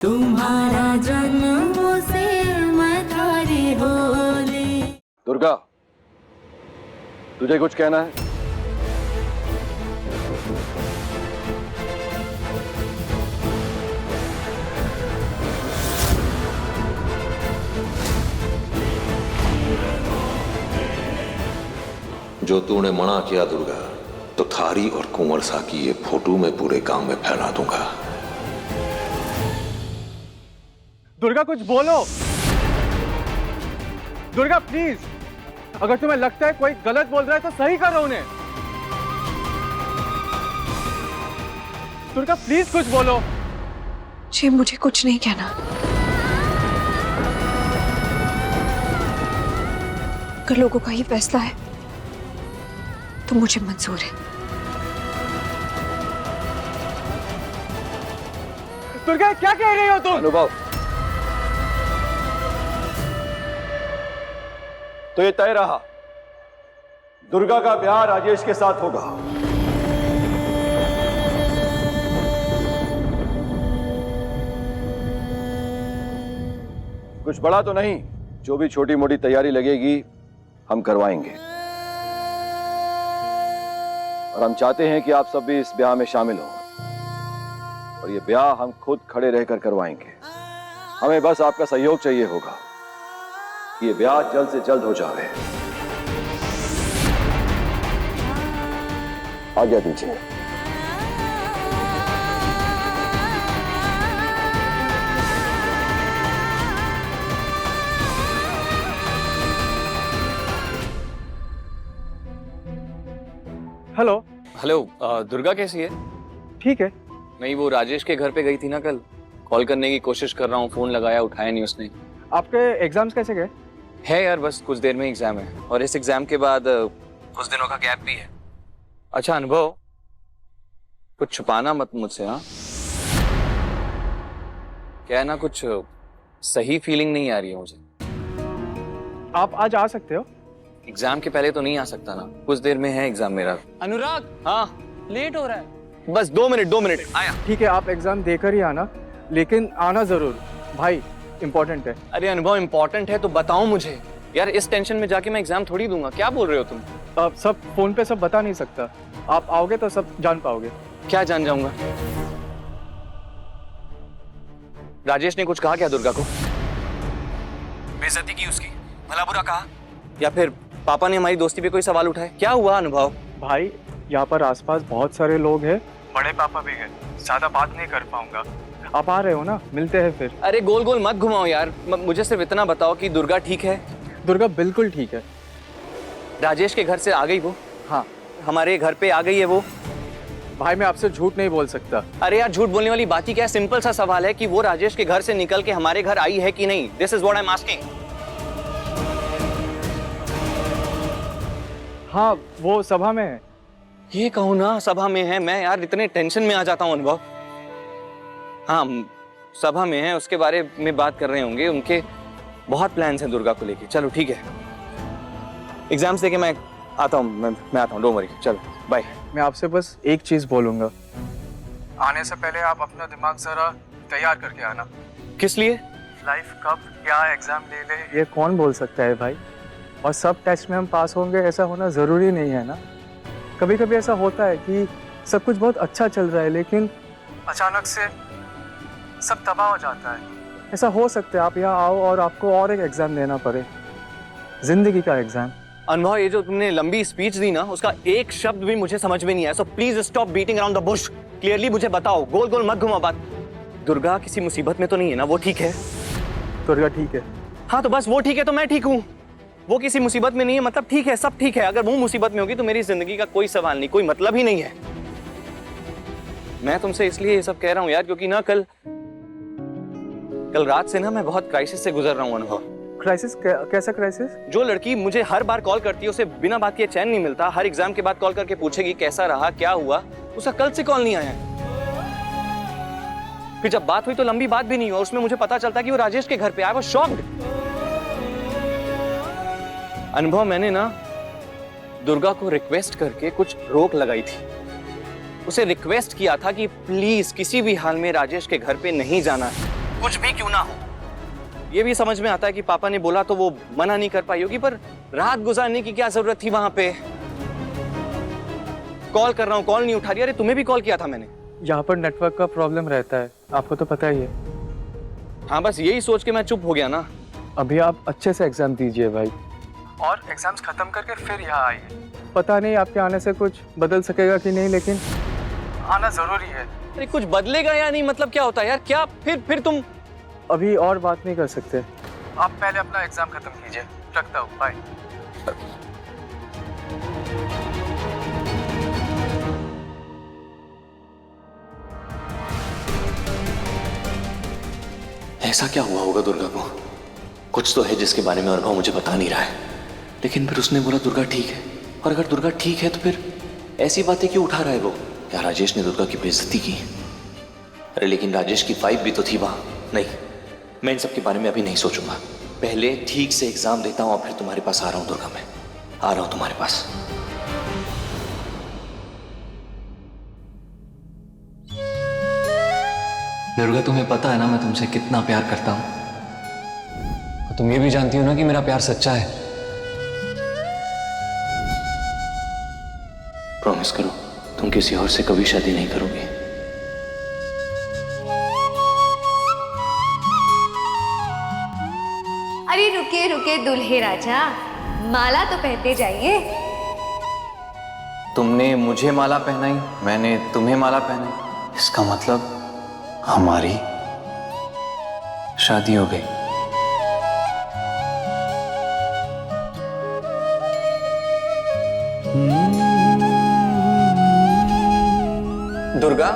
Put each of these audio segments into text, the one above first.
तुम्हारा जन्म से मैं थारी होली। दुर्गा, तुझे कुछ कहना है? जो तूने मना किया दुर्गा, तो थारी और कुंवर सा की ये फोटो मैं पूरे गांव में फैला दूंगा। दुर्गा कुछ बोलो। दुर्गा प्लीज, अगर तुम्हें लगता है कोई गलत बोल रहा है तो सही करो उन्हें। दुर्गा प्लीज कुछ बोलो। जी मुझे कुछ नहीं कहना। अगर लोगों का ये फैसला है तो मुझे मंजूर है। दुर्गा क्या कह रही हो तुम? अनुभव, तो ये तय रहा, दुर्गा का ब्याह राजेश के साथ होगा। कुछ बड़ा तो नहीं, जो भी छोटी मोटी तैयारी लगेगी हम करवाएंगे। और हम चाहते हैं कि आप सब भी इस ब्याह में शामिल हो, और ये ब्याह हम खुद खड़े रहकर करवाएंगे। हमें बस आपका सहयोग चाहिए होगा कि ये ब्याह जल्द से जल्द हो जाए। आज्ञा दीजिए। हेलो। हेलो, दुर्गा कैसी है? ठीक है। नहीं, वो राजेश के घर पे गई थी ना कल, कॉल करने की कोशिश कर रहा हूँ, फोन लगाया, उठाया नहीं उसने। आपके एग्जाम्स कैसे गए? है यार, बस कुछ देर में एग्जाम है, और इस एग्जाम के बाद कुछ दिनों का गैप भी है। अच्छा अनुभव, कुछ छुपाना मत मुझसे। हाँ, क्या है ना, कुछ सही फीलिंग नहीं आ रही है मुझे। आप आज आ सकते हो? एग्जाम के पहले तो नहीं आ सकता ना, कुछ देर में है एग्जाम मेरा। अनुराग, हाँ, लेट हो रहा है। बस 2 मिनट आया। ठीक है, आप एग्जाम देकर ही आना, लेकिन आना जरूर भाई, इम्पोर्टेंट है। अरे अनुभव, इम्पोर्टेंट है तो बताओ मुझे यार, इस टेंशन में जाके मैं एग्जाम थोड़ी दूंगा। क्या बोल रहे हो तुम? आप सब फोन पे सब बता नहीं सकता, आप आओगे तो सब जान पाओगे। क्या जान जाऊंगा? राजेश ने कुछ कहा क्या दुर्गा को? बेइज्जती की उसकी, भला बुरा कहा, या फिर पापा ने हमारी दोस्ती पे कोई सवाल उठाए? क्या हुआ अनुभव? भाई यहाँ पर आसपास बहुत सारे लोग हैं, बड़े पापा भी हैं, ज्यादा बात नहीं कर पाऊंगा। आप आ रहे हो ना, मिलते हैं फिर। अरे गोल गोल मत घुमाओ यार, मुझे सिर्फ इतना बताओ कि दुर्गा ठीक है? दुर्गा बिल्कुल ठीक है। राजेश के घर से आ गई वो? हाँ। हमारे घर पे आ गई है वो? भाई मैं आपसे झूठ नहीं बोल सकता। अरे यार, झूठ बोलने वाली बात ही क्या है? सिंपल सा सवाल है कि वो राजेश के घर से निकल के हमारे घर आई है कि नहीं। This is what I am asking. हाँ, वो सभा में है। ये कहूँ ना, सभा में है? मैं यार इतने टेंशन में आ जाता हूँ अनुभव। हाँ, सभा में है, उसके बारे में बात कर रहे होंगे, उनके बहुत प्लान्स हैं दुर्गा को लेके। चलो ठीक है, एग्जाम्स देके मैं आता हूँ, मैं आता हूँ, डोंट वरी। चलो बाय। मैं आपसे बस एक चीज बोलूंगा, आने से पहले आप अपना दिमाग जरा तैयार करके आना। किस लिए? लाइफ कब क्या एग्जाम ले ले ये कौन बोल सकता है भाई, और सब टेस्ट में हम पास होंगे ऐसा होना जरूरी नहीं है ना। कभी कभी ऐसा होता है कि सब कुछ बहुत अच्छा चल रहा है, लेकिन अचानक से सब तबाह हो जाता है। ऐसा हो सकता है आप यहाँ आओ और आपको और एक एग्जाम देना पड़े, जिंदगी का एग्जाम। अनुभव, ये जो तुमने लंबी स्पीच दी ना, उसका एक शब्द भी मुझे समझ में नहीं आया। So please stop beating around the Bush. Clearly मुझे बताओ, गोल गोल मत घुमा बात। दुर्गा किसी मुसीबत में तो नहीं है ना? वो ठीक है? दुर्गा ठीक है। हाँ, तो बस वो ठीक है तो मैं ठीक हूँ। वो किसी मुसीबत में नहीं है मतलब ठीक है, सब ठीक है। अगर वो मुसीबत में होगी तो मेरी जिंदगी का कोई सवाल नहीं, कोई मतलब ही नहीं है। मैं तुमसे इसलिए ये सब कह रहा हूँ यार, क्योंकि ना कल रात से ना मैं बहुत क्राइसिस से गुजर रहा हूँ अनुभव। क्राइसिस? कैसा क्राइसिस? जो लड़की मुझे हर बार कॉल करती है, उसे बिना बात के चैन नहीं मिलता। हर एग्जाम के बाद कॉल करके पूछेगी कैसा रहा, क्या हुआ। उसका कल से कॉल नहीं आया। फिर जब बात हुई तो लंबी बात भी नहीं हुआ, उसमें मुझे पता चलता कि वो राजेश के घर पे आया। वो शॉक्ड। अनुभव, मैंने ना दुर्गा को रिक्वेस्ट करके कुछ रोक लगाई थी। उसे रिक्वेस्ट किया था कि प्लीज किसी भी हाल में राजेश के घर पे नहीं जाना। कुछ भी क्यों ना हो, ये भी समझ में आता है कि पापा ने बोला तो वो मना नहीं कर पाई होगी, पर रात गुजारने की क्या जरूरत थी वहां पे। कॉल कर रहा हूँ, कॉल नहीं उठा रही। अरे तुम्हें भी कॉल किया था मैंने। यहाँ पर नेटवर्क का प्रॉब्लम रहता है, आपको तो पता ही है। हाँ, बस यही सोच के मैं चुप हो गया ना। अभी आप अच्छे से एग्जाम दीजिए भाई, और एग्जाम्स खत्म करके फिर यहाँ आइए। पता नहीं आपके आने से कुछ बदल सकेगा कि नहीं, लेकिन आना जरूरी है। अरे कुछ बदलेगा या नहीं, मतलब क्या होता है यार? क्या फिर तुम अभी और बात नहीं कर सकते, आप पहले अपना एग्जाम खत्म कीजिए। रखता हूँ, बाय। ऐसा क्या हुआ होगा दुर्गा को? कुछ तो है जिसके बारे में अनुभव मुझे बता नहीं रहा है। लेकिन फिर उसने बोला दुर्गा ठीक है, और अगर दुर्गा ठीक है तो फिर ऐसी बातें क्यों उठा रहा है वो? या राजेश ने दुर्गा की बेइज्जती की? अरे लेकिन राजेश की वाइफ भी तो थी वहां। नहीं, मैं इन सब के बारे में अभी नहीं सोचूंगा। पहले ठीक से एग्जाम देता हूं और फिर तुम्हारे पास आ रहा हूं दुर्गा। मैं आ रहा हूं तुम्हारे पास। दुर्गा, तुम्हें पता है ना मैं तुमसे कितना प्यार करता हूं, और तुम ये भी जानती हो ना कि मेरा प्यार सच्चा है। प्रॉमिस करो तुम किसी और से कभी शादी नहीं करोगे। अरे रुके रुके दुल्हे राजा, माला तो पहनते जाइए। तुमने मुझे माला पहनाई, मैंने तुम्हें माला पहनाई, इसका मतलब हमारी शादी हो गई। दुर्गा,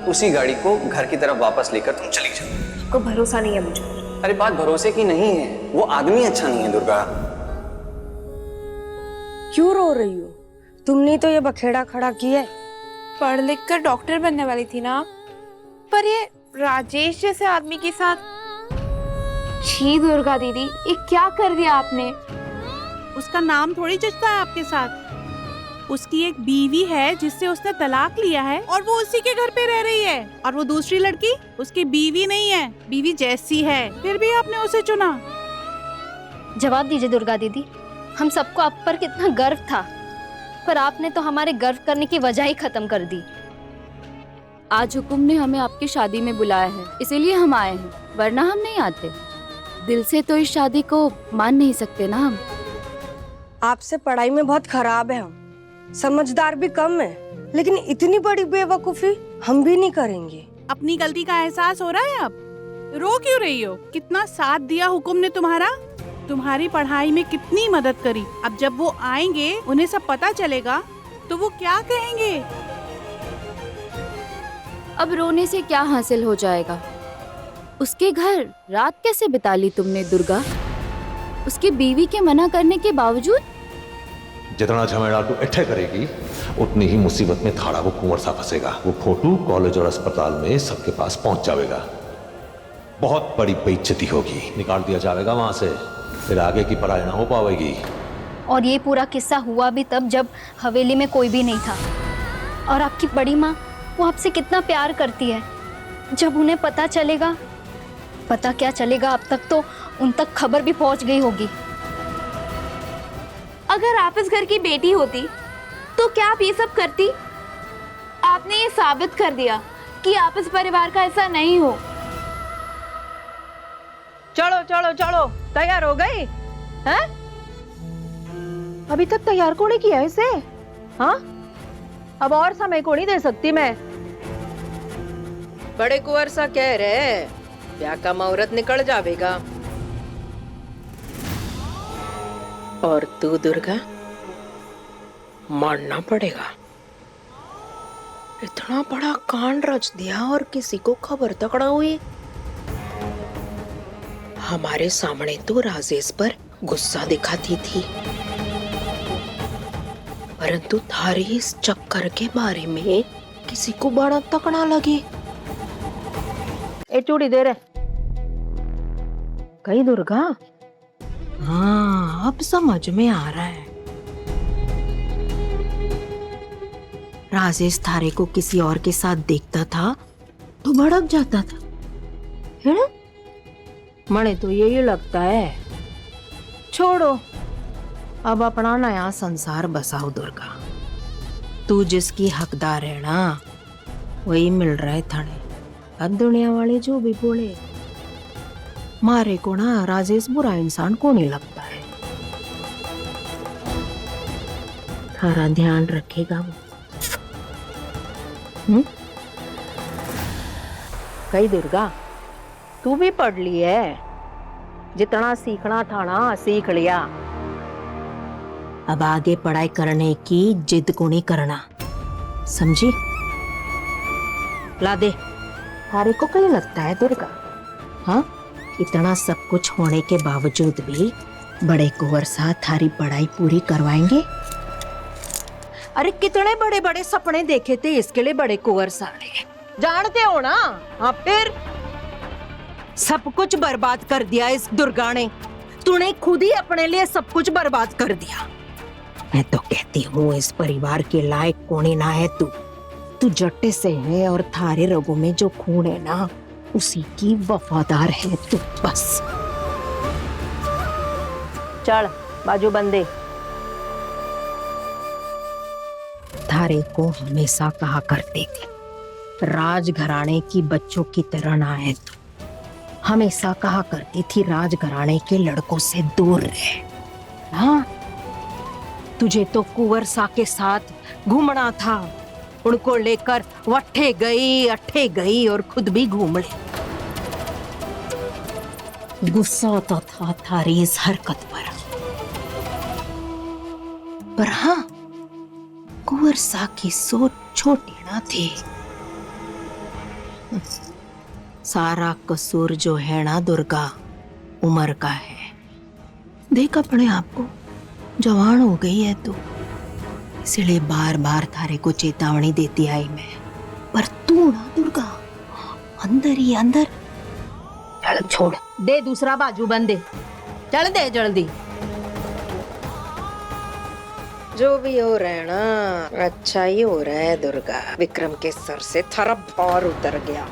उसी गाड़ी को घर की तरफ वापस लेकर तुम चली जाओ। आपको भरोसा नहीं है मुझे। अरे बात भरोसे की नहीं है, वो आदमी अच्छा नहीं है दुर्गा। क्यों रो रही हो? तुमने तो ये बखेड़ा खड़ा किया है। पढ़ लिख कर डॉक्टर बनने वाली थी ना, पर ये राजेश जैसे आदमी के साथ। छी दुर्गा दीदी, ये क्या कर दिया आपने? उसका नाम थोड़ी जचता है आपके साथ। उसकी एक बीवी है जिससे उसने तलाक लिया है, और वो उसी के घर पे रह रही है। और वो दूसरी लड़की उसकी बीवी नहीं है, बीवी जैसी है, फिर भी आपने उसे चुना। जवाब दीजिए दुर्गा दीदी, हम सबको आप पर कितना गर्व था, पर आपने तो हमारे गर्व करने की वजह ही खत्म कर दी। आज हुकुम ने हमें आपकी शादी में बुलाया है, इसीलिए हम आए हैं, वरना हम नहीं आते। दिल से तो इस शादी को मान नहीं सकते ना हम। आपसे पढ़ाई में बहुत खराब है हम, समझदार भी कम है, लेकिन इतनी बड़ी बेवकूफी हम भी नहीं करेंगे। अपनी गलती का एहसास हो रहा है अब? रो क्यों रही हो? कितना साथ दिया हुकुम ने तुम्हारा, तुम्हारी पढ़ाई में कितनी मदद करी। अब जब वो आएंगे, उन्हें सब पता चलेगा, तो वो क्या कहेंगे? अब रोने से क्या हासिल हो जाएगा? उसके घर रात कैसे बिता ली तुमने दुर्गा, उसकी बीवी के मना करने के बावजूद? जितना झमेला तू इकट्ठे करेगी उतनी ही मुसीबत में थाड़ा वो कुंवर सा फंसेगा। वो फोटो कॉलेज और अस्पताल में सबके पास पहुंच जाएगा। बहुत बड़ी बेइज्जती होगी, निकाल दिया जाएगा वहां से, फिर आगे की पढ़ाई ना हो पाएगी। और ये पूरा किस्सा हुआ भी तब जब हवेली में कोई भी नहीं था। और आपकी बड़ी माँ, वो आपसे कितना प्यार करती है। जब उन्हें पता चलेगा, पता क्या चलेगा, अब तक तो उन तक खबर भी पहुंच गई होगी। अगर आप इस घर की बेटी होती तो क्या आप ये सब करती? आपने ये साबित कर दिया कि आप इस परिवार का हिस्सा नहीं हो। चलो चलो चलो, तैयार हो गई? हैं? अभी तक तैयार को नहीं किया इसे? हाँ, अब और समय को नहीं दे सकती मैं। बड़े कुंवर सा कह रहे, ब्याह का मुहूर्त निकल जाएगा। और तू दुर्गा, मानना पड़ेगा, इतना बड़ा कांड रच दिया और किसी को खबर तक न हुई। हमारे सामने तो राजेश पर गुस्सा दिखाती थी, परंतु थारे इस चक्कर के बारे में किसी को बड़ा तक न लगी। ए चूड़ी दे रहे कहीं दुर्गा? हाँ, अब समझ में आ रहा है। राजेश थारे को किसी और के साथ देखता था तो भड़क जाता था, है ना? मने तो यही लगता है। छोड़ो, अब अपना नया संसार बसाओ दुर्गा। तू जिसकी हकदार है ना, वही मिल रहा है थाने। अब दुनिया वाले जो भी बोले, मारे को ना राजेश बुरा इंसान को नहीं लगता है। थारा ध्यान रखेगा वो। कई दुर्गा, तू भी पढ़ ली है, जितना सीखना था ना सीख लिया। अब आगे पढ़ाई करने की जिद को नहीं करना, समझी? ला दे। थारे को कहीं लगता है दुर्गा, हाँ, इतना सब कुछ होने के बावजूद भी बड़े कुंवर साहब थारी पढ़ाई पूरी करवाएंगे? अरे कितने बड़े बड़े सपने देखे थे इसके लिए बड़े कुंवर साहब ने, जानते हो ना? हाँ, फिर सब कुछ बर्बाद कर दिया इस दुर्गा ने। तूने खुद ही अपने लिए सब कुछ बर्बाद कर दिया। मैं तो कहती हूँ इस परिवार के लायक कोई ना है तू जट्टे से है, और थारे रगों में जो खून है ना, उसी की वफादार है तू बस। चल बाजू बंदे। थारे को हमेशा कहा करते थे राजघराने की बच्चों की तरह ना है तू। हमेशा कहा करती थी राजघराने के लड़कों से दूर रहे। हाँ, तुझे तो कुंवर सा के साथ घूमना था, उनको लेकर वट्ठे गई अट्ठे गई और खुद भी घूम ले। गुस्सा आता था थारी इस हरकत पर हाँ, कुंवर सा की सोच छोटी ना थी। सारा कसूर जो है ना दुर्गा, उम्र का है। देख अपने आप को, जवान हो गई है तू, इसलिए बार बार थारे को चेतावनी देती आई मैं। पर तू ना दुर्गा, अंदर ही अंदर। चल छोड़ दे, दूसरा बाजू बंद दे, चल दे जल्दी। जो भी हो रहा है ना, अच्छा ही हो रहा है दुर्गा। विक्रम के सर से थारा भार उतर गया।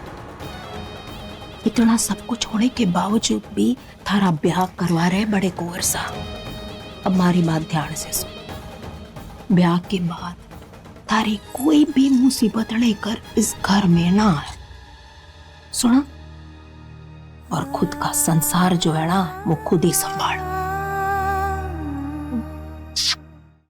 इतना सब कुछ होने के बावजूद भी थारा ब्याह करवा रहे बड़े कुंवर साहब। अब हमारी बात ध्यान से सुन। ब्याह के बाद थारी कोई भी मुसीबत लेकर इस घर में ना आए, सुना? और खुद का संसार जो है ना, वो खुद ही संभाल।